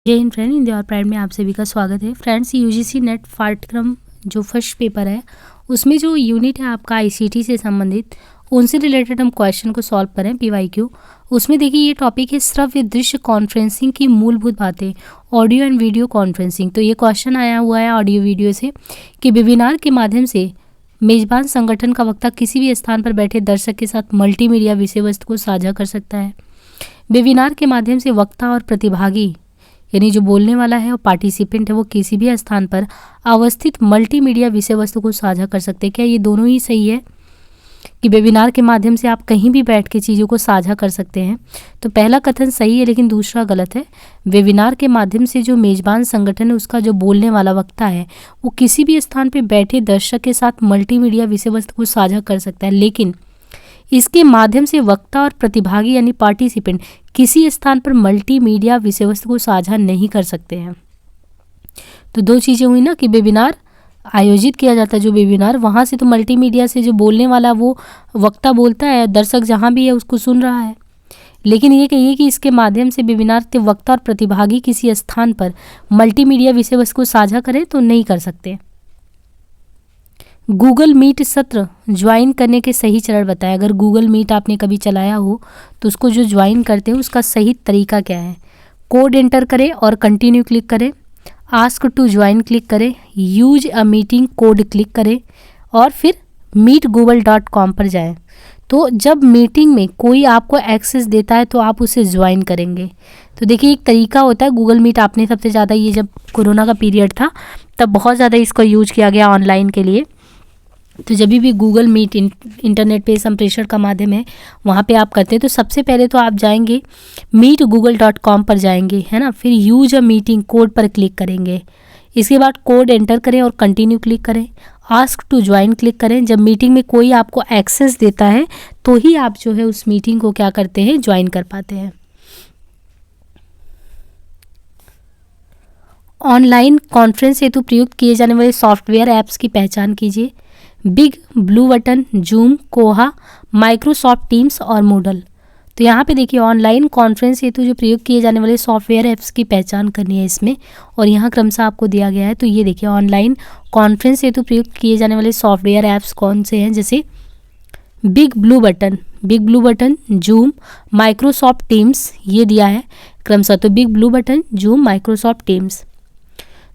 जय हिंद फ्रेंड, हिंदी और प्राइड में आप सभी का स्वागत है। फ्रेंड्स, यूजीसी नेट पाठ्यक्रम जो फर्स्ट पेपर है उसमें जो यूनिट है आपका आईसीटी से संबंधित, उनसे रिलेटेड हम क्वेश्चन को सॉल्व करें पीवाईक्यू। उसमें देखिए ये टॉपिक है श्रव्य दृश्य कॉन्फ्रेंसिंग की मूलभूत बातें, ऑडियो एंड वीडियो कॉन्फ्रेंसिंग। तो ये क्वेश्चन आया हुआ है ऑडियो वीडियो से कि वेबिनार के माध्यम से मेजबान संगठन का वक्ता किसी भी स्थान पर बैठे दर्शक के साथ मल्टीमीडिया विषय वस्तु को साझा कर सकता है। वेबिनार के माध्यम से वक्ता और प्रतिभागी यानी जो बोलने वाला है और पार्टिसिपेंट है वो किसी भी स्थान पर अवस्थित मल्टीमीडिया विषय वस्तु को साझा कर सकते हैं। क्या ये दोनों ही सही है कि वेबिनार के माध्यम से आप कहीं भी बैठ के चीज़ों को साझा कर सकते हैं? तो पहला कथन सही है लेकिन दूसरा गलत है। वेबिनार के माध्यम से जो मेजबान संगठन है उसका जो बोलने वाला वक्ता है वो किसी भी स्थान पर बैठे दर्शक के साथ मल्टीमीडिया विषय वस्तु को साझा कर सकता है, लेकिन इसके माध्यम से वक्ता और प्रतिभागी यानी पार्टिसिपेंट किसी स्थान पर मल्टीमीडिया विषय वस्तु को साझा नहीं कर सकते हैं। तो दो चीज़ें हुई ना कि वेबिनार आयोजित किया जाता है, जो वेबिनार वहाँ से तो मल्टीमीडिया से जो बोलने वाला वो वक्ता बोलता है, दर्शक जहाँ भी है उसको सुन रहा है, लेकिन ये कहिए कि इसके माध्यम से वेबिनार के वक्ता और प्रतिभागी किसी स्थान पर मल्टीमीडिया विषय वस्तु को साझा करें तो नहीं कर सकते। गूगल मीट सत्र ज्वाइन करने के सही चरण बताएं। अगर गूगल मीट आपने कभी चलाया हो तो उसको जो ज्वाइन करते हैं उसका सही तरीका क्या है? कोड एंटर करें और कंटिन्यू क्लिक करें, आस्क टू ज्वाइन क्लिक करें, use a meeting code click करें और फिर meetgoogle.com पर जाएं। तो जब मीटिंग में कोई आपको एक्सेस देता है तो आप उसे ज्वाइन करेंगे। तो देखिए एक तरीका होता है, गूगल मीट आपने सबसे ज़्यादा ये जब कोरोना का पीरियड था तब बहुत ज़्यादा इसको यूज किया गया ऑनलाइन के लिए। तो जब भी गूगल मीट इंटरनेट पे संप्रेषण का माध्यम है वहाँ पे आप करते हैं तो सबसे पहले तो आप जाएंगे meetgoogle.com पर जाएंगे, है ना, फिर यूज अ मीटिंग कोड पर क्लिक करेंगे, इसके बाद कोड एंटर करें और कंटिन्यू क्लिक करें, आस्क टू ज्वाइन क्लिक करें। जब मीटिंग में कोई आपको एक्सेस देता है तो ही आप जो है उस मीटिंग को क्या करते हैं, ज्वाइन कर पाते हैं। ऑनलाइन कॉन्फ्रेंस हेतु प्रयुक्त किए जाने वाले सॉफ्टवेयर ऐप्स की पहचान कीजिए। बिग ब्लू बटन, जूम, कोहा, माइक्रोसॉफ्ट टीम्स और मूडल। तो यहाँ पे देखिए ऑनलाइन कॉन्फ्रेंस हेतु जो प्रयोग किए जाने वाले सॉफ्टवेयर ऐप्स की पहचान करनी है इसमें, और यहाँ क्रमशः आपको दिया गया है। तो ये देखिए ऑनलाइन कॉन्फ्रेंस हेतु प्रयोग किए जाने वाले सॉफ्टवेयर ऐप्स कौन से हैं, जैसे big blue button, zoom, Microsoft teams, ये दिया है क्रमशः। तो big blue button, zoom, Microsoft teams.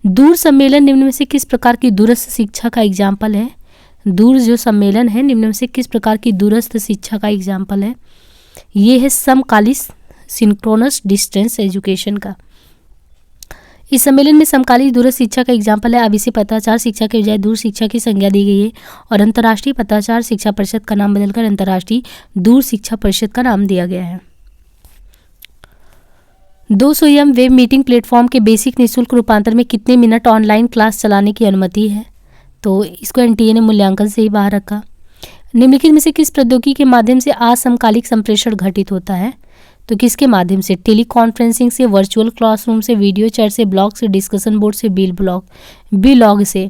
दूर सम्मेलन निम्न में से किस प्रकार की दूरस्थ शिक्षा का एग्जाम्पल है? दूर जो सम्मेलन है निम्न में से किस प्रकार की दूरस्थ शिक्षा का एग्जाम्पल है? ये है समकालिक सिंक्रोनस डिस्टेंस एजुकेशन का। इस सम्मेलन में समकालिक दूरस्थ शिक्षा का एग्जाम्पल है। अब इसे पत्राचार शिक्षा के बजाय दूर शिक्षा की संज्ञा दी गई है और अंतर्राष्ट्रीय पत्राचार शिक्षा परिषद का नाम बदलकर अंतर्राष्ट्रीय दूर शिक्षा परिषद का नाम दिया गया है। 200 एम वेब मीटिंग प्लेटफॉर्म के बेसिक निःशुल्क रूपांतर में कितने मिनट ऑनलाइन क्लास चलाने की अनुमति है? तो इसको एनटीए ने मूल्यांकन से ही बाहर रखा। निम्नलिखित में से किस प्रौद्योगिकी के माध्यम से असमकालिक संप्रेषण घटित होता है? तो किसके माध्यम से? टेली कॉन्फ्रेंसिंग से, वर्चुअल क्लासरूम से, वीडियो चैट से, ब्लॉग से, डिस्कशन बोर्ड से, बिलॉग से।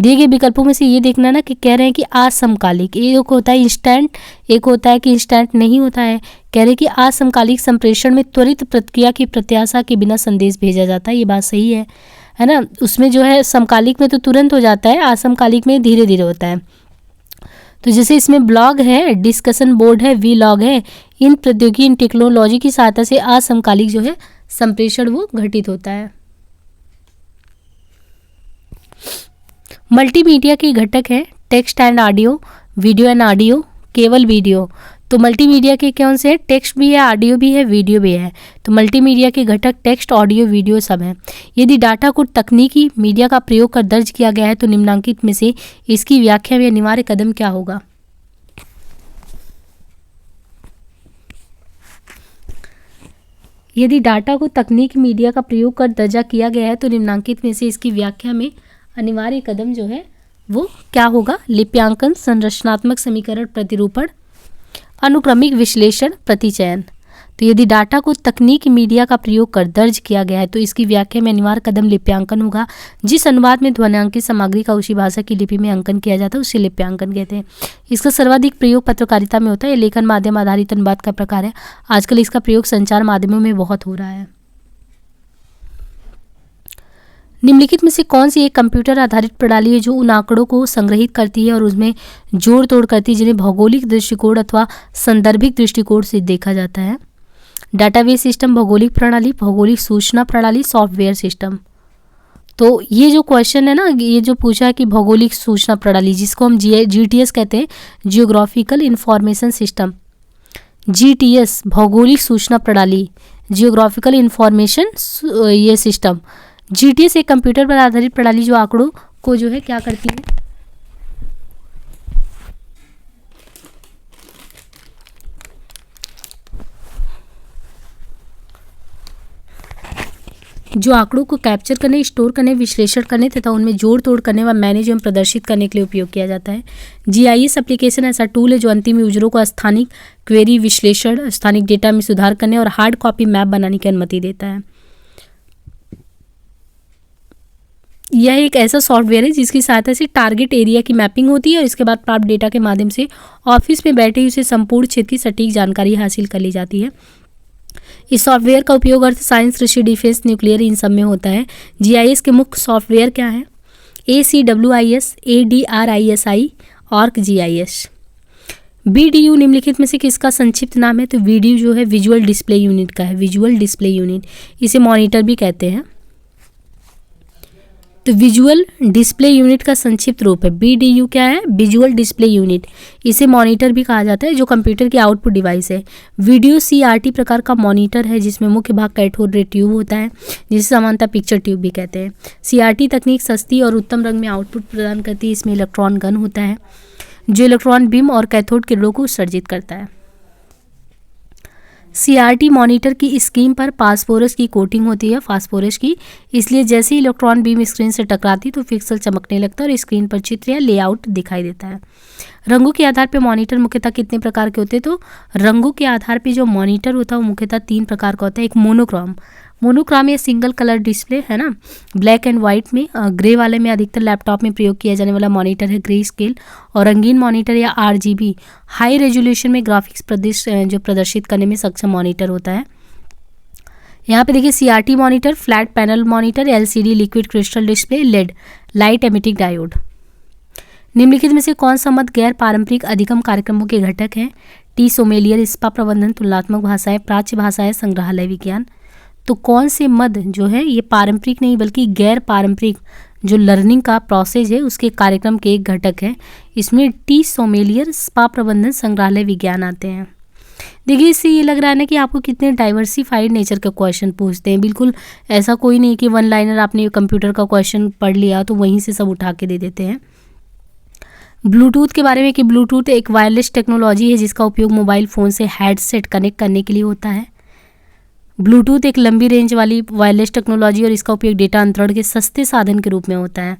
दिए गए विकल्पों में से ये देखना ना कि कह रहे हैं कि असमकालिक, एक होता है इंस्टेंट, एक होता है कि इंस्टेंट नहीं होता है। कह रहे हैं कि असमकालिक संप्रेषण में त्वरित प्रतिक्रिया की प्रत्याशा के बिना संदेश भेजा जाता है। ये बात सही है ना। उसमें जो है समकालिक में तो तुरंत हो जाता है, असमकालिक में धीरे धीरे होता है। तो जैसे इसमें ब्लॉग है, डिस्कशन बोर्ड है, वीलॉग है, इन प्रौद्योगिकी, इन टेक्नोलॉजी की सहायता से असमकालिक जो है संप्रेषण वो घटित होता है। मल्टीमीडिया के घटक है text and audio, video and audio, केवल वीडियो। तो मल्टीमीडिया के कौन से? टेक्स्ट भी है, ऑडियो भी है, वीडियो भी है। तो मल्टीमीडिया के घटक टेक्स्ट, ऑडियो, वीडियो सब हैं। यदि डाटा को तकनीकी मीडिया का प्रयोग कर दर्ज किया गया है तो निम्नलिखित में से इसकी व्याख्या में अनिवार्य कदम क्या होगा? यदि डाटा को तकनीकी मीडिया का प्रयोग कर दर्जा किया गया है तो निम्नलिखित में से इसकी व्याख्या में अनिवार्य कदम जो है वो क्या होगा? लिप्यांकन, संरचनात्मक समीकरण, प्रतिरूपण, अनुक्रमिक विश्लेषण, प्रतिचयन। तो यदि डाटा को तकनीकी मीडिया का प्रयोग कर दर्ज किया गया है तो इसकी व्याख्या में अनिवार्य कदम लिप्यांकन होगा। जिस अनुवाद में ध्वन्यांकित सामग्री का उसी भाषा की लिपि में अंकन किया जाता है उसे लिप्यांकन कहते हैं। इसका सर्वाधिक प्रयोग पत्रकारिता में होता है। यह लेखन माध्यम आधारित अनुवाद का प्रकार है। आजकल इसका प्रयोग संचार माध्यमों में बहुत हो रहा है। निम्नलिखित में से कौन सी एक कंप्यूटर आधारित प्रणाली है जो उन आंकड़ों को संग्रहित करती है और उसमें जोड़ तोड़ करती है जिन्हें भौगोलिक दृष्टिकोण अथवा संदर्भिक दृष्टिकोण से देखा जाता है? डाटाबेस सिस्टम, भौगोलिक प्रणाली, भौगोलिक सूचना प्रणाली, सॉफ्टवेयर सिस्टम। तो ये जो क्वेश्चन है ना, ये जो पूछा है कि भौगोलिक सूचना प्रणाली, जिसको हम GTS कहते हैं, जियोग्राफिकल इंफॉर्मेशन सिस्टम, GTS भौगोलिक सूचना प्रणाली, जियोग्राफिकल इंफॉर्मेशन ये सिस्टम। GTS एक कंप्यूटर पर आधारित प्रणाली जो आंकड़ों को जो है क्या करती है, जो आंकड़ों को कैप्चर करने, स्टोर करने, विश्लेषण करने तथा उनमें जोड़ तोड़ करने व मैनेज एवं प्रदर्शित करने के लिए उपयोग किया जाता है। GIS एप्लीकेशन ऐसा टूल है जो अंतिम यूजरों को स्थानिक क्वेरी विश्लेषण, स्थानिक डेटा में सुधार करने और हार्ड कॉपी मैप बनाने की अनुमति देता है। यह एक ऐसा सॉफ्टवेयर है जिसकी सहायता से टारगेट एरिया की मैपिंग होती है और इसके बाद प्राप्त डेटा के माध्यम से ऑफिस में बैठे उसे संपूर्ण क्षेत्र की सटीक जानकारी हासिल कर ली जाती है। इस सॉफ्टवेयर का उपयोग अर्थ साइंस, कृषि, डिफेंस, न्यूक्लियर इन सब में होता है। GIS के मुख्य सॉफ्टवेयर क्या है? ACWIS, ADRISI, ArcGIS। BDU निम्नलिखित में से किसका संक्षिप्त नाम है? तो VDU जो है विजुअल डिस्प्ले यूनिट का है, विजुअल डिस्प्ले यूनिट, इसे मॉनिटर भी कहते हैं। तो विजुअल डिस्प्ले यूनिट का संक्षिप्त रूप है BDU क्या है? विजुअल डिस्प्ले यूनिट, इसे मॉनिटर भी कहा जाता है, जो कंप्यूटर की आउटपुट डिवाइस है। वीडियो CRT प्रकार का मॉनिटर है जिसमें मुख्य भाग कैथोड रे ट्यूब होता है, जिसे सामान्यतः पिक्चर ट्यूब भी कहते हैं। CRT तकनीक सस्ती और उत्तम रंग में आउटपुट प्रदान करती है। इसमें इलेक्ट्रॉन गन होता है जो इलेक्ट्रॉन बीम और कैथोड किरणों को उत्सर्जित करता है। CRT मॉनिटर की स्क्रीन पर फास्फोरस की कोटिंग होती है, फास्फोरस की, इसलिए जैसे ही इलेक्ट्रॉन बीम स्क्रीन से टकराती तो पिक्सल चमकने लगता है और स्क्रीन पर चित्र या लेआउट दिखाई देता है। रंगों के आधार पर मॉनिटर मुख्यतः कितने प्रकार के होते हैं? तो रंगों के आधार पर जो मॉनिटर होता है वो मुख्यतः 3 प्रकार का होता है। एक मोनोक्रोम या सिंगल कलर डिस्प्ले है ना, ब्लैक एंड वाइट में, ग्रे वाले में अधिकतर लैपटॉप में प्रयोग किया जाने वाला मॉनिटर है ग्रे स्केल, और रंगीन मॉनिटर या RGB हाई रेजोल्यूशन में ग्राफिक्स जो प्रदर्शित करने में सक्षम मॉनिटर होता है। यहाँ पे देखिए CRT monitor, flat panel monitor, LCD liquid crystal display, LED light emitting diode. निम्नलिखित में से कौन सा मत गैर पारंपरिक अधिगम कार्यक्रमों के घटक है? टी सोमेलियर, स्पा प्रबंधन, तुलनात्मक भाषाएं, प्राच्य भाषाएं, संग्रहालय विज्ञान। तो कौन से मद जो है ये पारंपरिक नहीं बल्कि गैर पारंपरिक जो लर्निंग का प्रोसेस है उसके कार्यक्रम के एक घटक है। इसमें टी सोमेलियर, स्पा प्रबंधन, संग्रहालय विज्ञान आते हैं। देखिए इससे ये लग रहा है ना कि आपको कितने डाइवर्सिफाइड नेचर के क्वेश्चन पूछते हैं। बिल्कुल ऐसा कोई नहीं कि वन लाइनर आपने कंप्यूटर का क्वेश्चन पढ़ लिया तो वहीं से सब उठा के दे देते हैं। ब्लूटूथ के बारे में कि ब्लूटूथ एक वायरलेस टेक्नोलॉजी है जिसका उपयोग मोबाइल फ़ोन से हेडसेट कनेक्ट करने के लिए होता है। ब्लूटूथ एक लंबी रेंज वाली वायरलेस टेक्नोलॉजी और इसका उपयोग डेटा अंतरण के सस्ते साधन के रूप में होता है।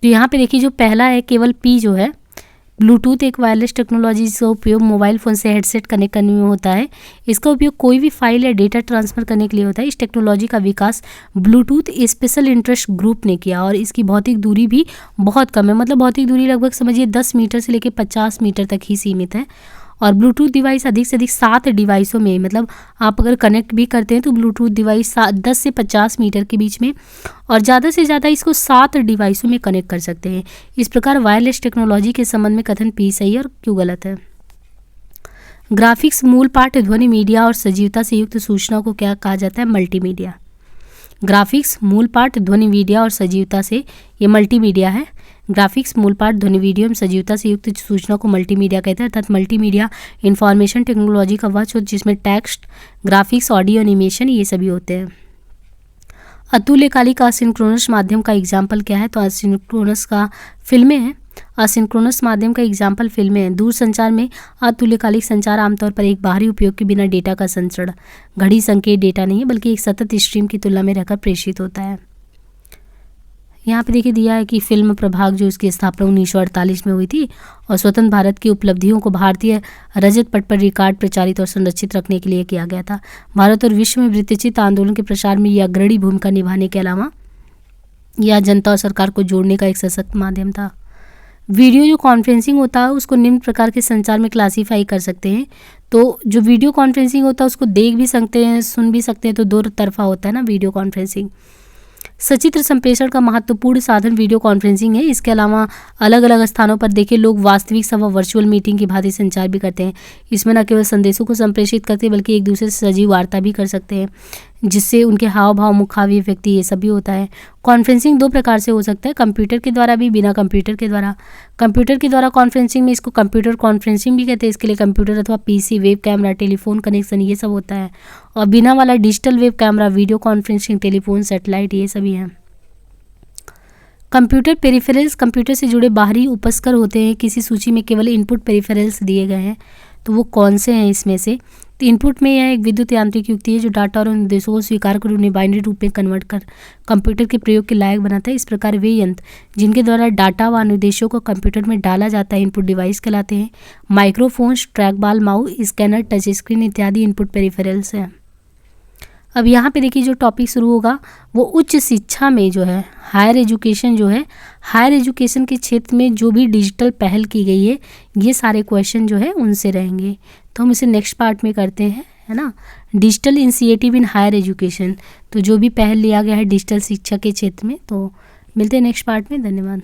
तो यहाँ पे देखिए जो पहला है केवल P जो है, ब्लूटूथ एक वायरलेस टेक्नोलॉजी जिसका उपयोग मोबाइल फ़ोन से हेडसेट कनेक्ट करने में होता है। इसका उपयोग कोई भी फाइल या डेटा ट्रांसफ़र करने के लिए होता है। इस टेक्नोलॉजी का विकास ब्लूटूथ स्पेशल इंटरेस्ट ग्रुप ने किया और इसकी भौतिक दूरी भी बहुत कम है, मतलब भौतिक दूरी लगभग समझिए 10 मीटर से लेकर 50 मीटर तक ही सीमित है। और ब्लूटूथ डिवाइस अधिक से अधिक 7 डिवाइसों में, मतलब आप अगर कनेक्ट भी करते हैं तो ब्लूटूथ डिवाइस 10 से 50 मीटर के बीच में और ज़्यादा से ज़्यादा इसको 7 डिवाइसों में कनेक्ट कर सकते हैं। इस प्रकार वायरलेस टेक्नोलॉजी के संबंध में कथन P सही है और Q गलत है। ग्राफिक्स मूल पाठ ध्वनि मीडिया और सजीवता से युक्त सूचना को क्या कहा जाता है? मल्टीमीडिया। ग्राफिक्स मूल पाठ ध्वनि मीडिया और सजीवता से, ये मल्टीमीडिया है। ग्राफिक्स मूल पाठ ध्वनि वीडियो एवं सजीवता से युक्त सूचना को मल्टीमीडिया कहते हैं। अर्थात मल्टीमीडिया इंफॉर्मेशन टेक्नोलॉजी का वह क्षेत्र जिसमें टेक्स्ट, ग्राफिक्स, ऑडियो, एनिमेशन ये सभी होते हैं। अतुल्यकालिक असिंक्रोनस माध्यम का एग्जाम्पल क्या है? तो असिंक्रोनस का फिल्में हैं। असिंक्रोनस माध्यम का एग्जाम्पल फिल्में हैं। दूर संचार में अतुल्यकालिक संचार आमतौर पर एक बाहरी उपयोग के बिना डेटा का संचरण, घड़ी संकेत डेटा नहीं है बल्कि एक सतत स्ट्रीम की तुलना में रहकर प्रेषित होता है। यहाँ पे देखिए दिया है कि फिल्म प्रभाग जो इसकी स्थापना 1948 में हुई थी और स्वतंत्र भारत की उपलब्धियों को भारतीय रजत पट पर रिकॉर्ड प्रचारित और संरक्षित रखने के लिए किया गया था। भारत और विश्व में वृत्तचित्र आंदोलन के प्रसार में यह अग्रणी भूमिका निभाने के अलावा यह जनता और सरकार को जोड़ने का एक सशक्त माध्यम था। वीडियो जो कॉन्फ्रेंसिंग होता है उसको निम्न प्रकार के संचार में क्लासीफाई कर सकते हैं। तो जो वीडियो कॉन्फ्रेंसिंग होता है उसको देख भी सकते हैं, सुन भी सकते हैं, तो दो तरफा होता है ना वीडियो कॉन्फ्रेंसिंग। सचित्र संप्रेषण का महत्वपूर्ण साधन वीडियो कॉन्फ्रेंसिंग है। इसके अलावा अलग अलग स्थानों पर देखिए लोग वास्तविक सभा वर्चुअल मीटिंग की भांति संचार भी करते हैं। इसमें न केवल संदेशों को संप्रेषित करते बल्कि एक दूसरे से सजीव वार्ता भी कर सकते हैं, जिससे उनके हाव भाव, मुखावय, व्यक्ति, ये सब भी होता है। कॉन्फ्रेंसिंग दो प्रकार से हो सकता है, कंप्यूटर के द्वारा भी, बिना कंप्यूटर के द्वारा। कंप्यूटर के द्वारा कॉन्फ्रेंसिंग में इसको कंप्यूटर कॉन्फ्रेंसिंग भी कहते हैं। इसके लिए कंप्यूटर अथवा PC, web camera, telephone connection, ये सब होता है। और बिना वाला digital web camera, video conferencing, telephone, satellite, ये सभी हैं। कंप्यूटर पेरिफेरल्स कंप्यूटर से जुड़े बाहरी उपस्कर होते हैं। किसी सूची में केवल इनपुट पेरिफेरल्स दिए गए हैं, तो वो कौन से हैं इसमें से? तो इनपुट में यह एक विद्युत यांत्रिक युक्ति है जो डाटा और निर्देशों को स्वीकार कर उन्हें बाइनरी रूप में कन्वर्ट कर कंप्यूटर के प्रयोग के लायक बनाता है। इस प्रकार वे यंत्र जिनके द्वारा डाटा व निर्देशों को कंप्यूटर में डाला जाता है इनपुट डिवाइस कहलाते हैं। Microphones, track ball, mouse, scanner, touch screen इत्यादि इनपुट पेरिफेरल्स हैं। अब यहाँ पे देखिए जो टॉपिक शुरू होगा वो उच्च शिक्षा में जो है, हायर एजुकेशन जो है, हायर एजुकेशन के क्षेत्र में जो भी डिजिटल पहल की गई है, ये सारे क्वेश्चन जो है उनसे रहेंगे। तो हम इसे नेक्स्ट पार्ट में करते हैं, है ना। Digital initiative in higher education, तो जो भी पहल लिया गया है डिजिटल शिक्षा के क्षेत्र में। तो मिलते हैं नेक्स्ट पार्ट में। धन्यवाद।